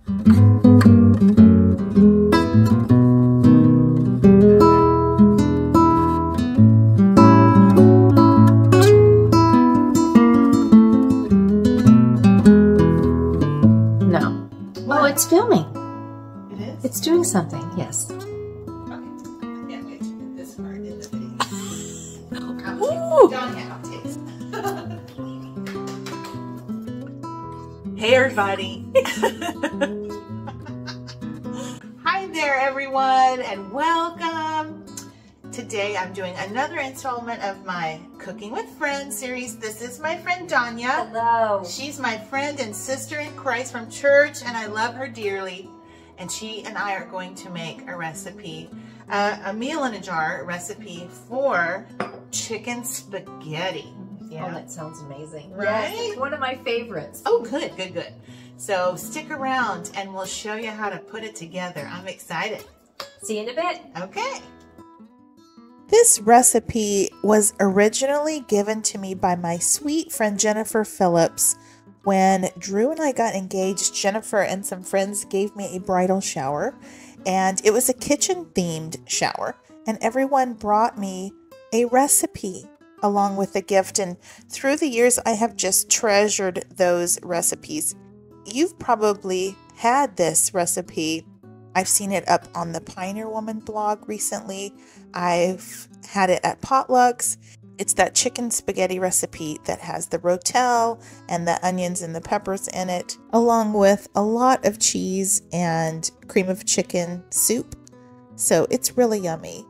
No. Oh, it's filming. It is? It's doing something, yes. Okay. I can't wait to get this part in the video. Ooh. Donya outtakes. Hey everybody. Hi there everyone and welcome. Today I'm doing another installment of my Cooking with Friends series. This is my friend Donya. Hello. She's my friend and sister in Christ from church and I love her dearly. And she and I are going to make a recipe, a meal in a jar recipe for chicken spaghetti. Yeah. Oh, that sounds amazing. Right? Yes, it's one of my favorites. Oh, good, good, good. So stick around and we'll show you how to put it together. I'm excited. See you in a bit. Okay. This recipe was originally given to me by my sweet friend Jennifer Phillips. When Drew and I got engaged, Jennifer and some friends gave me a bridal shower, and it was a kitchen-themed shower, and everyone brought me a recipe along with the gift, and through the years, I have just treasured those recipes. You've probably had this recipe. I've seen it up on the Pioneer Woman blog recently. I've had it at potlucks. It's that chicken spaghetti recipe that has the rotel and the onions and the peppers in it, along with a lot of cheese and cream of chicken soup. So it's really yummy.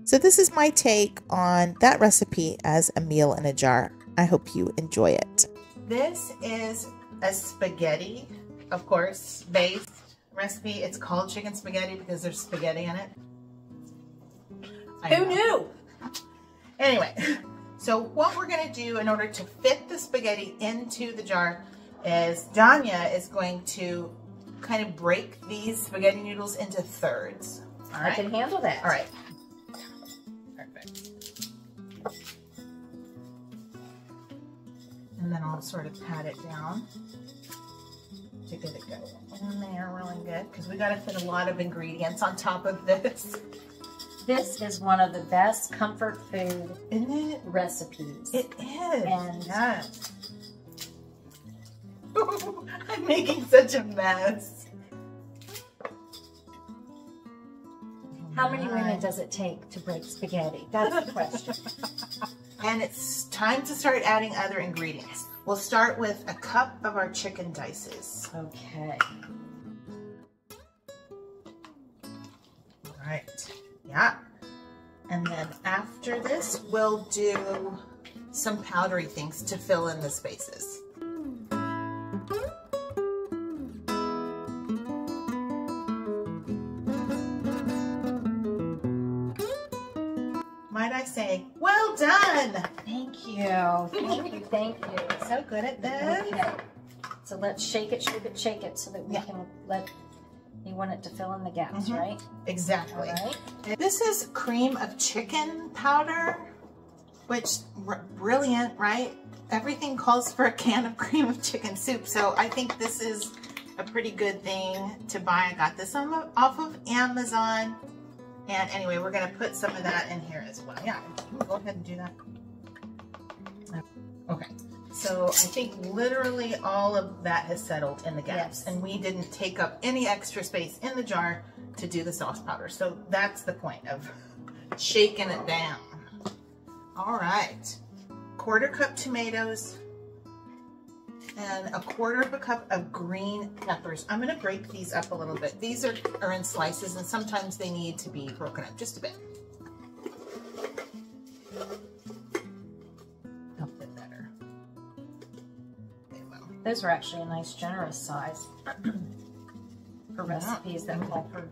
So this is my take on that recipe as a meal in a jar. I hope you enjoy it. This is a spaghetti, of course, based recipe. It's called chicken spaghetti because there's spaghetti in it. Who knew? Anyway, so what we're going to do in order to fit the spaghetti into the jar is Donya is going to kind of break these spaghetti noodles into thirds. All right? I can handle that. All right. Perfect. And then I'll sort of pat it down to get it going in there really good because we got to fit a lot of ingredients on top of this. This is one of the best comfort food Isn't it? recipes. It is. And yes. I'm making such a mess. how many women does it take to break spaghetti? That's the question. And it's time to start adding other ingredients. We'll start with a cup of our chicken dices. Okay. All right. Yeah. And then after this, we'll do some powdery things to fill in the spaces. Might I say, well done! Thank you. Thank you. Thank you. So good at this. Okay. So let's shake it so that we can let. You want it to fill in the gaps, right? Exactly. All right. This is cream of chicken powder, which brilliant, right? Everything calls for a can of cream of chicken soup, so I think this is a pretty good thing to buy. I got this off of Amazon. And anyway, we're going to put some of that in here as well. Yeah, go ahead and do that. Okay. So I think literally all of that has settled in the gaps, and we didn't take up any extra space in the jar to do the sauce powder. So that's the point of shaking it down. All right, 1/4 cup tomatoes and a 1/4 cup of green peppers. I'm going to break these up a little bit. These are in slices, and sometimes they need to be broken up just a bit. Those are actually a nice generous size for recipes that call for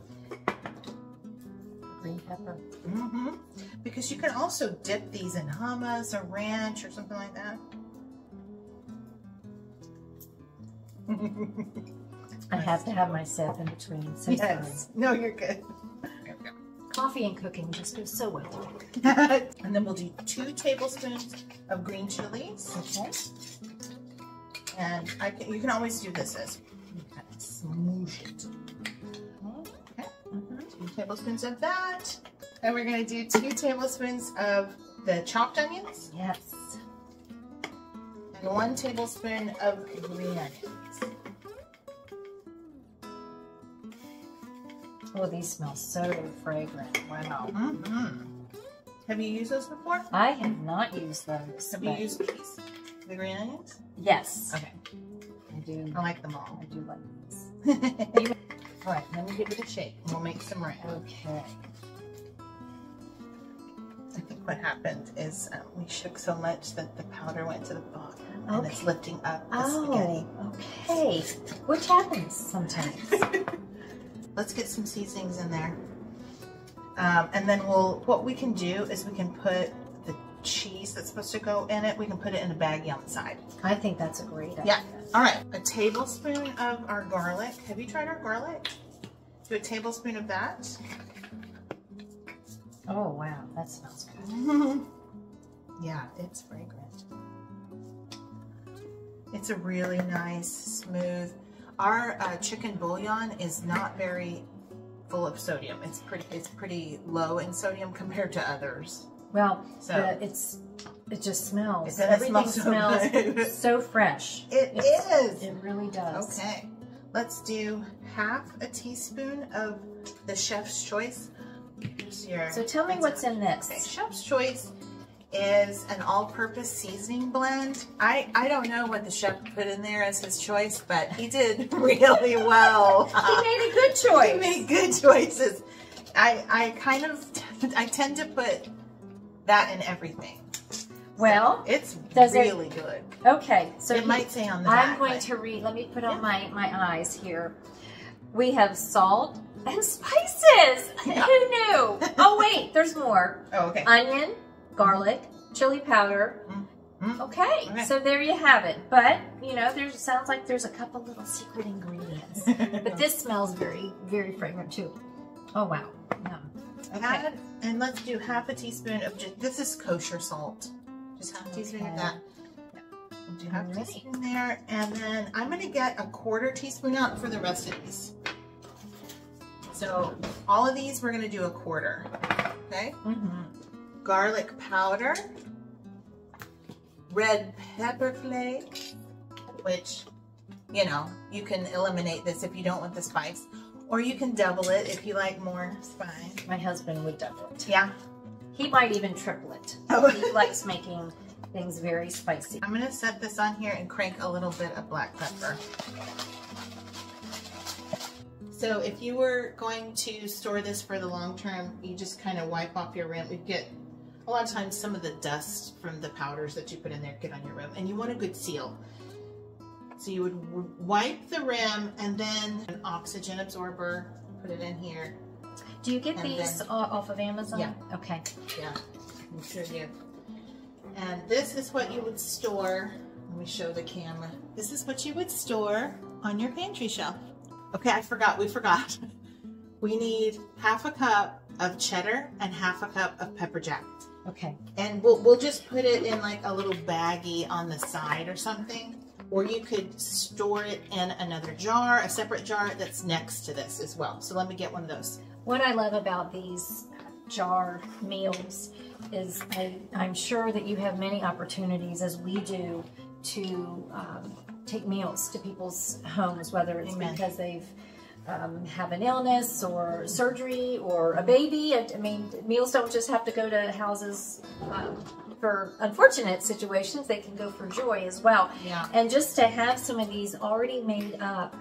green pepper. Because you can also dip these in hummus or ranch or something like that. I have to have my sip in between. So yes. No, you're good. Coffee and cooking just goes so well together. And then we'll do 2 tablespoons of green chilies. Okay. And you can always do this as you kind of smoosh it tablespoons of that. And we're going to do 2 tablespoons of the chopped onions. Yes. And 1 tablespoon of green onions. Oh, these smell so fragrant. Wow. Mm-hmm. Have you used those before? I have not used those. Have you used these? The green onions? Yes. Okay. I do. I like them all. I do like these. All right, let me give it a shake. We'll make some red. Okay. I think what happened is we shook so much that the powder went to the bottom and it's lifting up the spaghetti. Okay. Which happens sometimes. Let's get some seasonings in there. And then what we can do is we can put the cheese that's supposed to go in it, we can put it in a baggie on the side. I think that's a great idea. Yeah. All right, a tablespoon of our garlic. Have you tried our garlic? Do a tablespoon of that. Oh, wow, that smells good. Yeah, it's fragrant. It's a really nice, smooth. Our chicken bouillon is not very full of sodium. It's pretty low in sodium compared to others. Well, So it just smells. Everything smells so fresh. It is. It really does. Okay, let's do half a teaspoon of the Chef's Choice. So tell me what's in this. Okay, Chef's Choice is an all-purpose seasoning blend. I don't know what the chef put in there as his choice, but he did really well. He made a good choice. He made good choices. I tend to put that in everything. Well, it's really good. Okay, so it might say on the back. I'm going to read. Let me put on my eyes here. We have salt and spices. Yeah. Who knew? Oh wait, there's more. Oh, okay. Onion, garlic, chili powder. Mm-hmm. Okay, so there you have it. But you know, sounds like there's a couple little secret ingredients. But this smells very, very fragrant too. Oh wow. Yum. Okay. And let's do half a teaspoon of this is kosher salt. Just half a teaspoon of that. We'll do half a teaspoon there, and then I'm going to get a 1/4 teaspoon out for the rest of these. So all of these we're going to do a 1/4. Okay. Mm-hmm. Garlic powder, red pepper flakes, which you know you can eliminate this if you don't want the spice, or you can double it if you like more spice. My husband would double it. Yeah. He might even triple it. Oh. He likes making things very spicy. I'm gonna set this on here and crank a little bit of black pepper. So if you were going to store this for the long term, you just kind of wipe off your rim. We get a lot of times some of the dust from the powders that you put in there get on your rim, and you want a good seal. So you would wipe the rim and then an oxygen absorber, put it in here. Do you get these off of Amazon? Yeah. Okay. Yeah, I'm sure you. And this is what you would store. Let me show the camera. This is what you would store on your pantry shelf. Okay, we forgot. We need half a cup of cheddar and half a cup of pepper jack. Okay. And we'll just put it in like a little baggie on the side or something. Or you could store it in another jar, a separate jar that's next to this as well. So let me get one of those. What I love about these jar meals is I'm sure that you have many opportunities, as we do, to take meals to people's homes, whether it's because they've have an illness or surgery or a baby. I mean, meals don't just have to go to houses for unfortunate situations. They can go for joy as well. Yeah. And just to have some of these already made up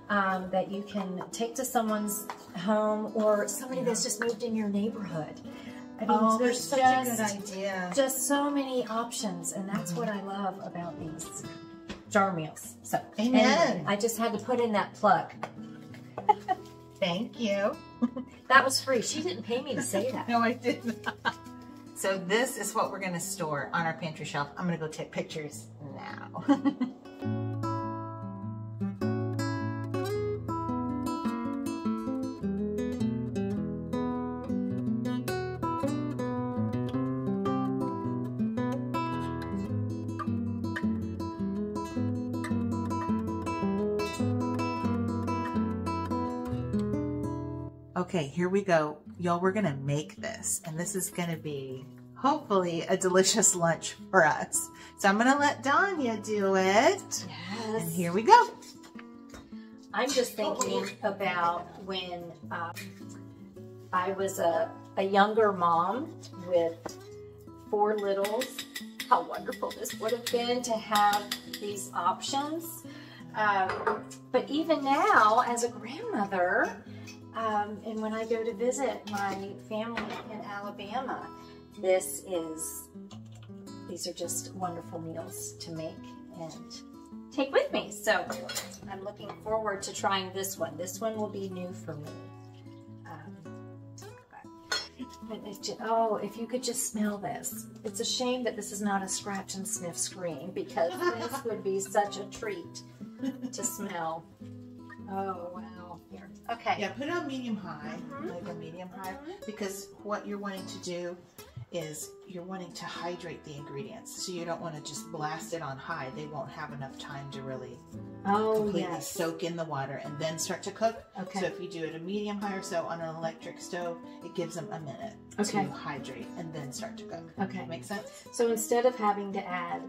that you can take to someone's home or somebody that's just moved in your neighborhood. I mean, there's such a good idea. Just so many options, and that's what I love about these jar meals. So, amen. Anyway, I just had to put in that plug. Thank you. That was free. She didn't pay me to say that. No, I didn't. So this is what we're going to store on our pantry shelf. I'm going to go take pictures now. Okay, here we go. Y'all, we're gonna make this, and this is gonna be hopefully a delicious lunch for us. So I'm gonna let Donya do it. Yes. And here we go. I'm just thinking about when I was a younger mom with 4 littles, how wonderful this would have been to have these options. But even now, as a grandmother, and when I go to visit my family in Alabama, these are just wonderful meals to make and take with me. So I'm looking forward to trying this one. This one will be new for me. But it's just, oh, if you could just smell this. It's a shame that this is not a scratch and sniff screen, because this would be such a treat to smell. Oh, wow. Here. Okay. Yeah, put it on medium high, like a medium high, because what you're wanting to do is you're wanting to hydrate the ingredients. So you don't want to just blast it on high. They won't have enough time to really completely soak in the water and then start to cook. Okay. So if you do it a medium high or so on an electric stove, it gives them a minute to hydrate and then start to cook. Okay. Make sense? So instead of having to add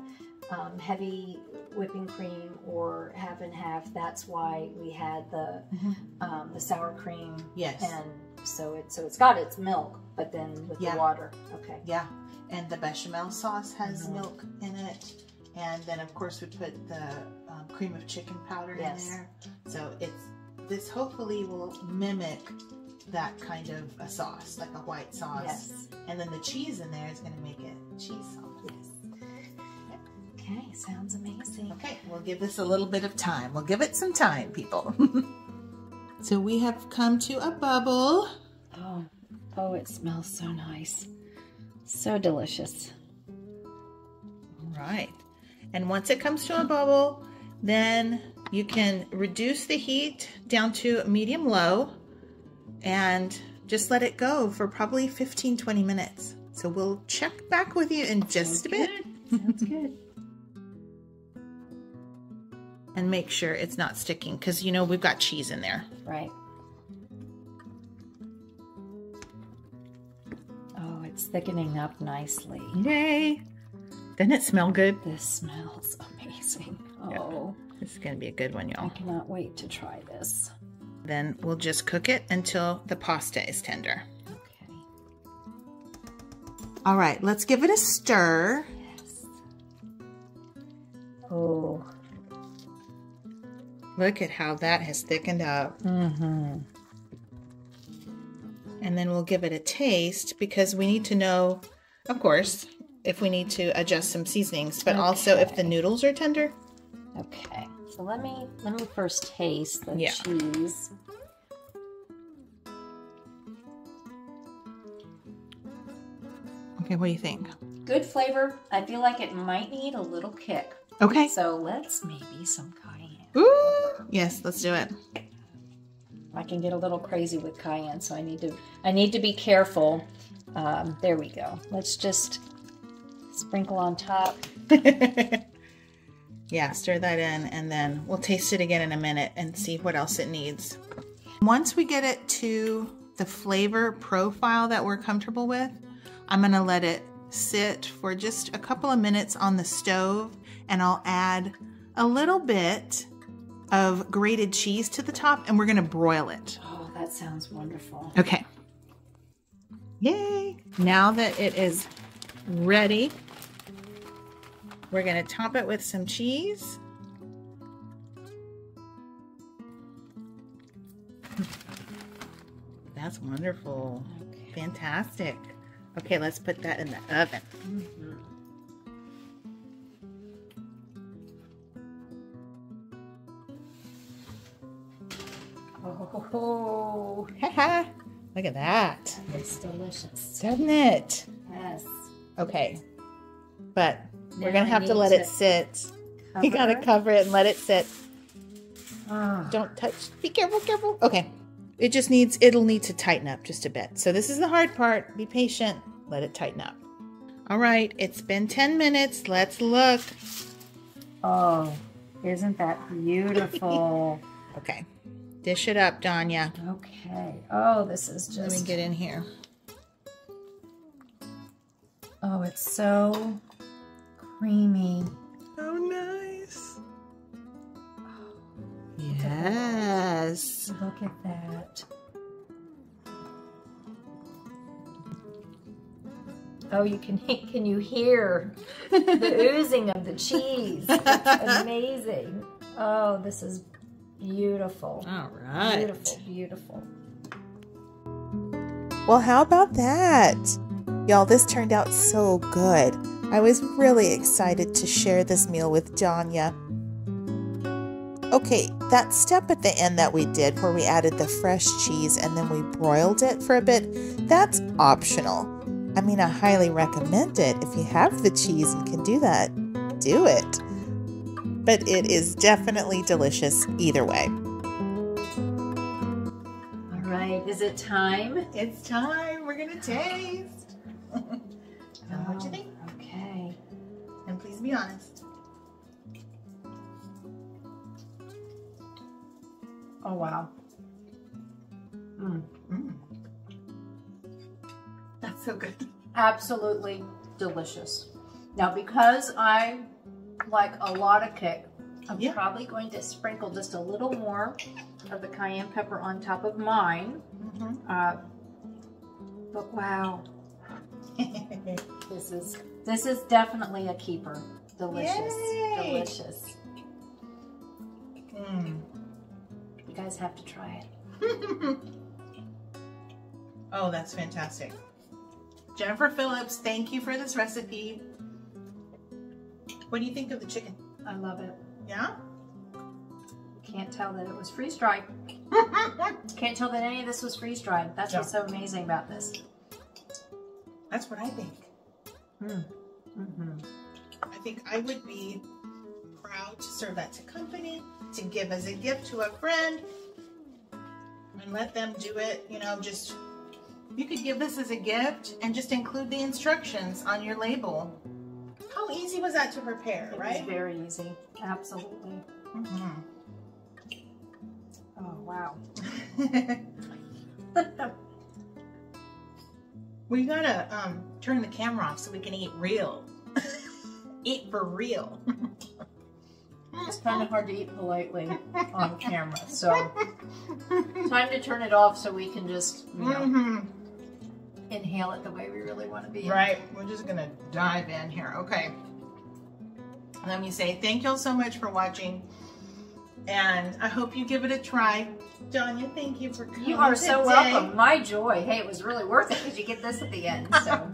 heavy whipping cream or half and half, that's why we had the sour cream. Yes. And so it's got its milk, but then with the water. Okay. Yeah. And the bechamel sauce has milk in it. And then of course we put the cream of chicken powder in there. So this hopefully will mimic that kind of a sauce, like a white sauce. Yes. And then the cheese in there is going to make it cheese sauce. Yes. Okay, sounds amazing. Okay, we'll give this a little bit of time. We'll give it some time, people. So we have come to a bubble. Oh, it smells so nice. So delicious. All right. And once it comes to a bubble, then you can reduce the heat down to medium-low and just let it go for probably 15-20 minutes. So we'll check back with you in just a bit. Sounds good. And make sure it's not sticking, because you know we've got cheese in there. Right. Oh, it's thickening up nicely. Yay! Doesn't it smell good? This smells amazing. Oh. Yeah. This is going to be a good one, y'all. I cannot wait to try this. Then we'll just cook it until the pasta is tender. Okay. All right, let's give it a stir. Yes. Oh. Look at how that has thickened up. Mm-hmm. And then we'll give it a taste, because we need to know, of course, if we need to adjust some seasonings, but also if the noodles are tender. Okay. So let me first taste the cheese. Okay, what do you think? Good flavor. I feel like it might need a little kick. Okay. So let's maybe some cayenne. Ooh, yes, let's do it. I can get a little crazy with cayenne, so I need to be careful. There we go. Let's just sprinkle on top. Yeah, stir that in, and then we'll taste it again in a minute and see what else it needs. Once we get it to the flavor profile that we're comfortable with, I'm gonna let it sit for just a couple of minutes on the stove, and I'll add a little bit of grated cheese to the top, and we're gonna broil it. Oh, that sounds wonderful. Okay. Yay! Now that it is ready, we're gonna top it with some cheese. That's wonderful. Okay. Fantastic. Okay, let's put that in the oven. Mm-hmm. Oh, Look at that. it's delicious. Doesn't it? Yes. Okay, but we're Now gonna have to let it sit. You gotta cover it and let it sit. Don't touch. Be careful, careful. Okay. It'll need to tighten up just a bit. So this is the hard part. Be patient. Let it tighten up. All right, it's been 10 minutes. Let's look. Oh, isn't that beautiful? Okay. Dish it up, Donya. Okay. Oh, this is just... Let me get in here. Oh, it's so creamy. Oh, nice. Yes. Look at that. Oh, can you hear the oozing of the cheese? It's amazing. Oh, this is beautiful. All right. Beautiful, beautiful. Well, how about that? Y'all, this turned out so good. I was really excited to share this meal with Donya. Okay, that step at the end that we did where we added the fresh cheese and then we broiled it for a bit, that's optional. I mean, I highly recommend it. If you have the cheese and can do that, do it. But it is definitely delicious either way. All right, is it time? It's time. We're going to taste. What do you think? Okay. And please be honest. Oh, wow. That's so good. Absolutely delicious. Now, because I like a lot of kick, I'm probably going to sprinkle just a little more of the cayenne pepper on top of mine. But wow, this is definitely a keeper. Delicious. Yay. Delicious. You guys have to try it. Oh, that's fantastic. Jennifer Phillips, thank you for this recipe. What do you think of the chicken? I love it. Yeah? Can't tell that it was freeze-dried. Can't tell that any of this was freeze-dried. That's what's so amazing about this. That's what I think. I think I would be proud to serve that to company, to give as a gift to a friend, and let them do it, you know, just, you could give this as a gift and just include the instructions on your label. How easy was that to prepare, right? It was very easy. Absolutely. Oh, wow. We gotta turn the camera off so we can eat real. Eat for real. It's kind of hard to eat politely on camera, so time to turn it off so we can just, you know, inhale it the way we really want to be. Right, we're just gonna dive in here. Okay. Let me say thank you all so much for watching, and I hope you give it a try. Donya, thank you for coming. You are so welcome. My joy. Hey, it was really worth it because you get this at the end. So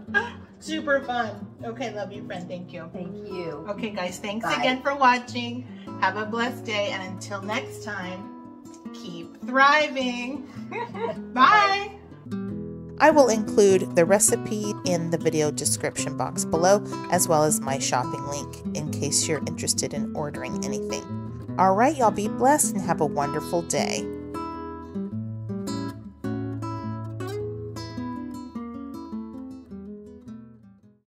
super fun. Okay, love you, friend. Thank you. Thank you. Okay, guys, thanks Bye. again for watching. Have a blessed day, and until next time, keep thriving. Bye. I will include the recipe in the video description box below, as well as my shopping link in case you're interested in ordering anything. All right, y'all, be blessed and have a wonderful day.